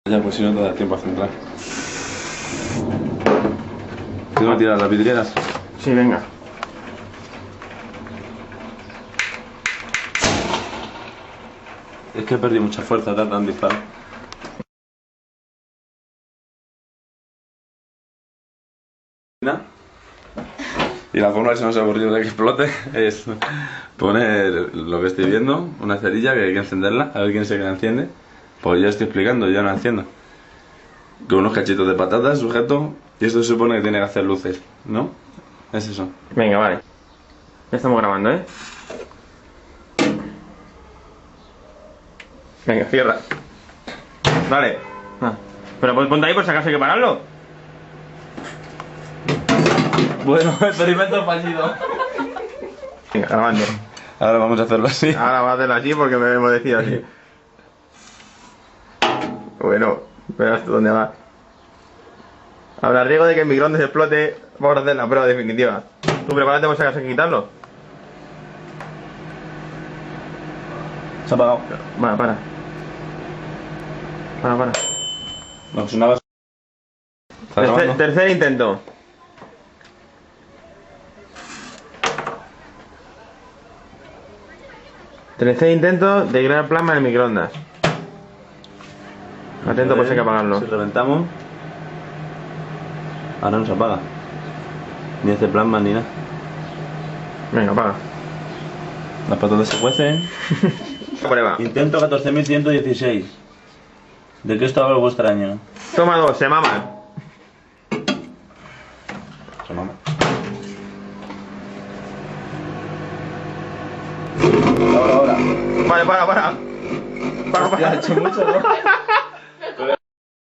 Ya, pues si no te da tiempo a centrar. ¿Tengo que tirar las vidrieras? Sí, venga. Es que he perdido mucha fuerza tratando de disparar. Y la forma que se nos ha ocurrido de que explote es poner lo que estoy viendo, una cerilla que hay que encenderla, a ver quién se la enciende. Pues yo estoy explicando, yo no enciendo. Con unos cachitos de patatas sujeto, y esto se supone que tiene que hacer luces, ¿no? Es eso. Venga, vale. Ya estamos grabando, ¿eh? Venga, cierra. Vale. Pero pues ponte ahí por si acaso hay que pararlo. Bueno, experimento fallido. Venga, grabando. Ahora vamos a hacerlo así. Ahora voy a hacerlo así porque me hemos decidido así. Bueno, verás tú dónde va. Habrá riesgo de que el microondas explote. Vamos a hacer la prueba definitiva. Tú prepárate por si acaso hay que quitarlo. Se ha apagado. Vale, para. Para. No, sonaba. ¿Está grabando? Tercer intento. Tercer intento de crear plasma en el microondas. Atento por si hay que apagarlo. Si reventamos. Ahora no se apaga. Ni hace plasma ni nada. Venga, apaga. Las patatas se cuecen. Prueba. Intento 14.116. ¿De qué esto algo extraño? Toma dos, se maman. Se mama. Ahora. Vale, para. Hostia, ha hecho mucho, ¿no?